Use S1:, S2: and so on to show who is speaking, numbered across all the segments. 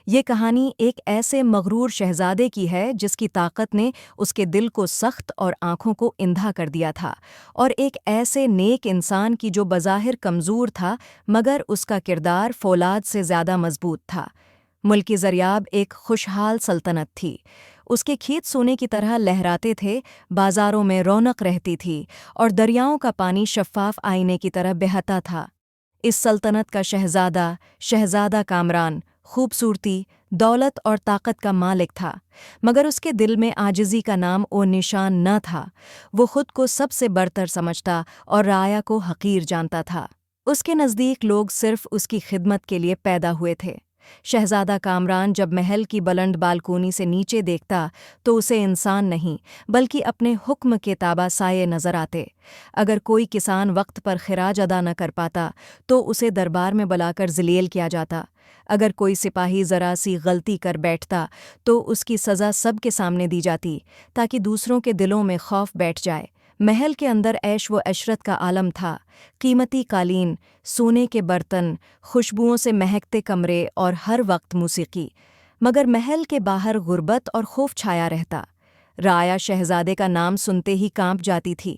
S1: یہ کہانی ایک ایسے مغرور شہزادے کی ہے جس کی طاقت نے اس کے دل کو سخت اور آنکھوں کو اندھا کر دیا تھا، اور ایک ایسے نیک انسان کی جو بظاہر کمزور تھا مگر اس کا کردار فولاد سے زیادہ مضبوط تھا۔ ملکی زریاب ایک خوشحال سلطنت تھی۔ اس کے کھیت سونے کی طرح لہراتے تھے، بازاروں میں رونق رہتی تھی، اور دریاؤں کا پانی شفاف آئینے کی طرح بہتا تھا۔ اس سلطنت کا شہزادہ کامران خوبصورتی، دولت اور طاقت کا مالک تھا، مگر اس کے دل میں عاجزی کا نام و نشان نہ تھا۔ وہ خود کو سب سے برتر سمجھتا اور رعایا کو حقیر جانتا تھا۔ اس کے نزدیک لوگ صرف اس کی خدمت کے لیے پیدا ہوئے تھے۔ شہزادہ کامران جب محل کی بلند بالکونی سے نیچے دیکھتا تو اسے انسان نہیں بلکہ اپنے حکم کے تابع سائے نظر آتے۔ اگر کوئی کسان وقت پر خراج ادا نہ کر پاتا تو اسے دربار میں بلا کر ذلیل کیا جاتا۔ اگر کوئی سپاہی ذرا سی غلطی کر بیٹھتا تو اس کی سزا سب کے سامنے دی جاتی تاکہ دوسروں کے دلوں میں خوف بیٹھ جائے۔ محل کے اندر عیش و عشرت کا عالم تھا، قیمتی قالین، سونے کے برتن، خوشبوؤں سے مہکتے کمرے اور ہر وقت موسیقی، مگر محل کے باہر غربت اور خوف چھایا رہتا۔ رعایا شہزادے کا نام سنتے ہی کانپ جاتی تھی،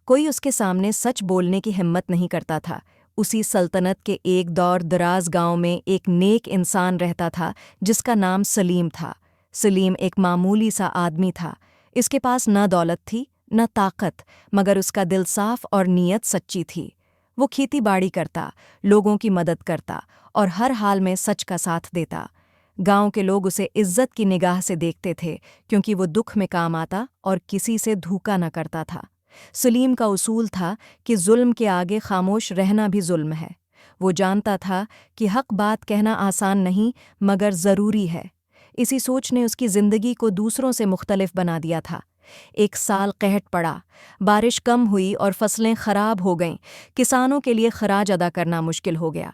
S1: کوئی اس کے سامنے سچ بولنے کی ہمت نہیں کرتا تھا۔ اسی سلطنت کے ایک دور دراز گاؤں میں ایک نیک انسان رہتا تھا جس کا نام سلیم تھا۔ سلیم ایک معمولی سا آدمی تھا، اس کے پاس نہ دولت تھی نہ طاقت، مگر اس کا دل صاف اور نیت سچی تھی۔ وہ کھیتی باڑی کرتا، لوگوں کی مدد کرتا اور ہر حال میں سچ کا ساتھ دیتا۔ گاؤں کے لوگ اسے عزت کی نگاہ سے دیکھتے تھے کیونکہ وہ دکھ میں کام آتا اور کسی سے دھوکا نہ کرتا تھا۔ سلیم کا اصول تھا کہ ظلم کے آگے خاموش رہنا بھی ظلم ہے۔ وہ جانتا تھا کہ حق بات کہنا آسان نہیں مگر ضروری ہے۔ اسی سوچ نے اس کی زندگی کو دوسروں سے مختلف بنا دیا تھا۔ ایک سال قحط پڑا، بارش کم ہوئی اور فصلیں خراب ہو گئیں، کسانوں کے لیے خراج ادا کرنا مشکل ہو گیا۔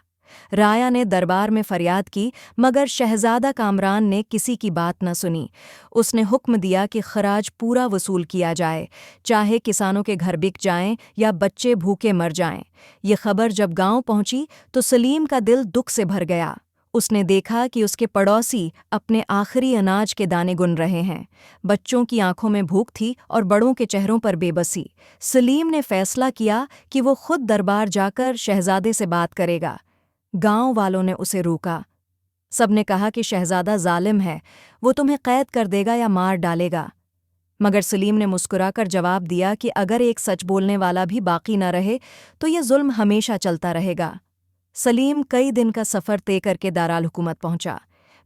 S1: رعایا نے دربار میں فریاد کی مگر شہزادہ کامران نے کسی کی بات نہ سنی۔ اس نے حکم دیا کہ خراج پورا وصول کیا جائے، چاہے کسانوں کے گھر بک جائیں یا بچے بھوکے مر جائیں۔ یہ خبر جب گاؤں پہنچی تو سلیم کا دل دکھ سے بھر گیا۔ اس نے دیکھا کہ اس کے پڑوسی اپنے آخری اناج کے دانے گن رہے ہیں۔ بچوں کی آنکھوں میں بھوک تھی اور بڑوں کے چہروں پر بے بسی۔ سلیم نے فیصلہ کیا کہ وہ خود دربار جا کر شہزادے سے بات کرے گا۔ گاؤں والوں نے اسے روکا۔ سب نے کہا کہ شہزادہ ظالم ہے، وہ تمہیں قید کر دے گا یا مار ڈالے گا۔ مگر سلیم نے مسکرا کر جواب دیا کہ اگر ایک سچ بولنے والا بھی باقی نہ رہے تو یہ ظلم ہمیشہ چلتا رہے گا۔ سلیم کئی دن کا سفر طے کر کے دارالحکومت پہنچا۔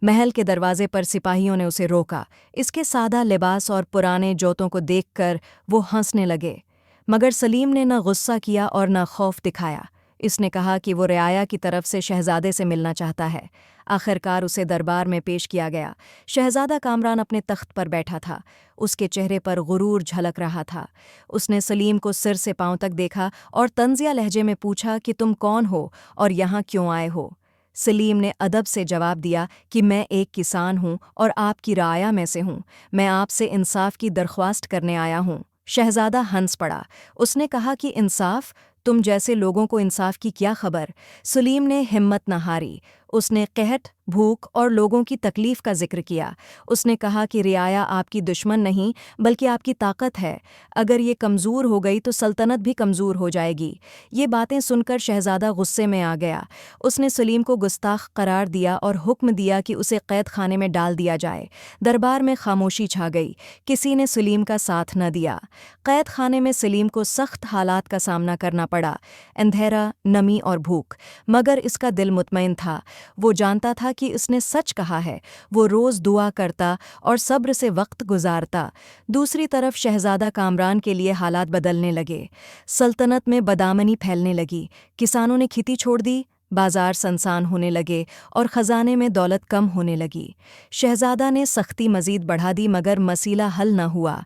S1: محل کے دروازے پر سپاہیوں نے اسے روکا۔ اس کے سادہ لباس اور پرانے جوتوں کو دیکھ کر وہ ہنسنے لگے، مگر سلیم نے نہ غصہ کیا اور نہ خوف دکھایا۔ اس نے کہا کہ وہ رعایا کی طرف سے شہزادے سے ملنا چاہتا ہے۔ آخرکار اسے دربار میں پیش کیا گیا۔ شہزادہ کامران اپنے تخت پر بیٹھا تھا، اس کے چہرے پر غرور جھلک رہا تھا۔ اس نے سلیم کو سر سے پاؤں تک دیکھا اور طنزیہ لہجے میں پوچھا کہ تم کون ہو اور یہاں کیوں آئے ہو؟ سلیم نے ادب سے جواب دیا کہ میں ایک کسان ہوں اور آپ کی رعایا میں سے ہوں، میں آپ سے انصاف کی درخواست کرنے آیا ہوں۔ شہزادہ ہنس پڑا۔ اس نے کہا کہ انصاف؟ تم جیسے لوگوں کو انصاف کی کیا خبر؟ سلیم نے ہمت نہ ہاری۔ اس نے قحط، بھوک اور لوگوں کی تکلیف کا ذکر کیا۔ اس نے کہا کہ رعایا آپ کی دشمن نہیں بلکہ آپ کی طاقت ہے، اگر یہ کمزور ہو گئی تو سلطنت بھی کمزور ہو جائے گی۔ یہ باتیں سن کر شہزادہ غصے میں آ گیا۔ اس نے سلیم کو گستاخ قرار دیا اور حکم دیا کہ اسے قید خانے میں ڈال دیا جائے۔ دربار میں خاموشی چھا گئی، کسی نے سلیم کا ساتھ نہ دیا۔ قید خانے میں سلیم کو سخت حالات کا سامنا کرنا پڑا، اندھیرا، نمی اور بھوک، مگر اس کا دل مطمئن تھا۔ وہ جانتا تھا کہ اس نے سچ کہا ہے۔ وہ روز دعا کرتا اور صبر سے وقت گزارتا۔ دوسری طرف شہزادہ کامران کے لیے حالات بدلنے لگے۔ سلطنت میں بدامنی پھیلنے لگی، کسانوں نے کھیتی چھوڑ دی، بازار سنسان ہونے لگے اور خزانے میں دولت کم ہونے لگی۔ شہزادہ نے سختی مزید بڑھا دی مگر مسئلہ حل نہ ہوا۔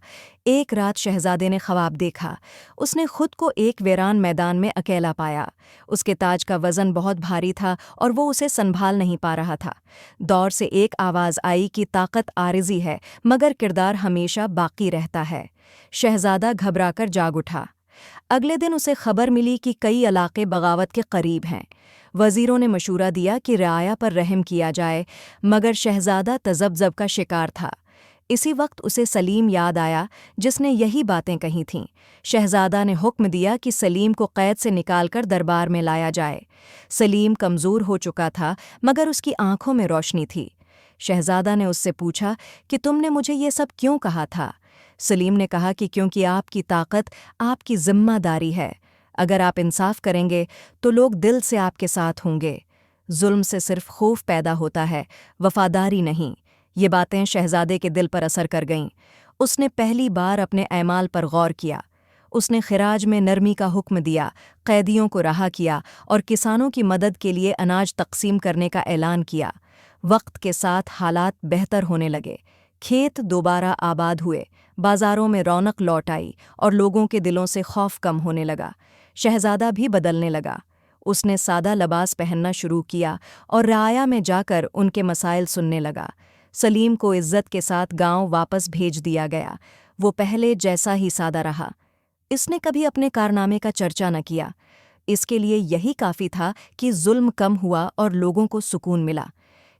S1: ایک رات شہزادے نے خواب دیکھا۔ اس نے خود کو ایک ویران میدان میں اکیلا پایا۔ اس کے تاج کا وزن بہت بھاری تھا اور وہ اسے سنبھال نہیں پا رہا تھا۔ دور سے ایک آواز آئی کہ طاقت عارضی ہے مگر کردار ہمیشہ باقی رہتا ہے۔ شہزادہ گھبرا کر جاگ اٹھا۔ اگلے دن اسے خبر ملی کہ کئی علاقے بغاوت کے قریب ہیں۔ وزیروں نے مشورہ دیا کہ رعایا پر رحم کیا جائے، مگر شہزادہ تذبذب کا شکار تھا۔ اسی وقت اسے سلیم یاد آیا جس نے یہی باتیں کہی تھیں۔ شہزادہ نے حکم دیا کہ سلیم کو قید سے نکال کر دربار میں لایا جائے۔ سلیم کمزور ہو چکا تھا مگر اس کی آنکھوں میں روشنی تھی۔ شہزادہ نے اس سے پوچھا کہ تم نے مجھے یہ سب کیوں کہا تھا؟ سلیم نے کہا کہ کیونکہ آپ کی طاقت آپ کی ذمہ داری ہے۔ اگر آپ انصاف کریں گے تو لوگ دل سے آپ کے ساتھ ہوں گے۔ ظلم سے صرف خوف پیدا ہوتا ہے، وفاداری نہیں۔ یہ باتیں شہزادے کے دل پر اثر کر گئیں۔ اس نے پہلی بار اپنے اعمال پر غور کیا۔ اس نے خراج میں نرمی کا حکم دیا، قیدیوں کو رہا کیا اور کسانوں کی مدد کے لیے اناج تقسیم کرنے کا اعلان کیا۔ وقت کے ساتھ حالات بہتر ہونے لگے۔ کھیت دوبارہ آباد ہوئے، بازاروں میں رونق لوٹ آئی اور لوگوں کے دلوں سے خوف کم ہونے لگا۔ شہزادہ بھی بدلنے لگا۔ اس نے سادہ لباس پہننا شروع کیا اور رعایا میں جا کر ان کے مسائل سننے لگا۔ سلیم کو عزت کے ساتھ گاؤں واپس بھیج دیا گیا۔ وہ پہلے جیسا ہی سادہ رہا۔ اس نے کبھی اپنے کارنامے کا چرچا نہ کیا۔ اس کے لیے یہی کافی تھا کہ ظلم کم ہوا اور لوگوں کو سکون ملا۔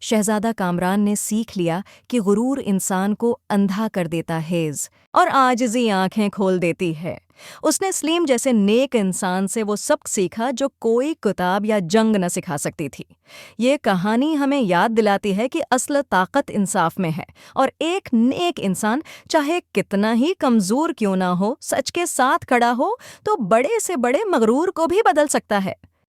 S1: شہزادہ کامران نے سیکھ لیا کہ غرور انسان کو اندھا کر دیتا ہے اور عاجزی آنکھیں کھول دیتی ہے۔ اس نے سلیم جیسے نیک انسان سے وہ سبق سیکھا جو کوئی کتاب یا جنگ نہ سکھا سکتی تھی۔ یہ کہانی ہمیں یاد دلاتی ہے کہ اصل طاقت انصاف میں ہے، اور ایک نیک انسان چاہے کتنا ہی کمزور کیوں نہ ہو، سچ کے ساتھ کھڑا ہو تو بڑے سے بڑے مغرور کو بھی بدل سکتا ہے۔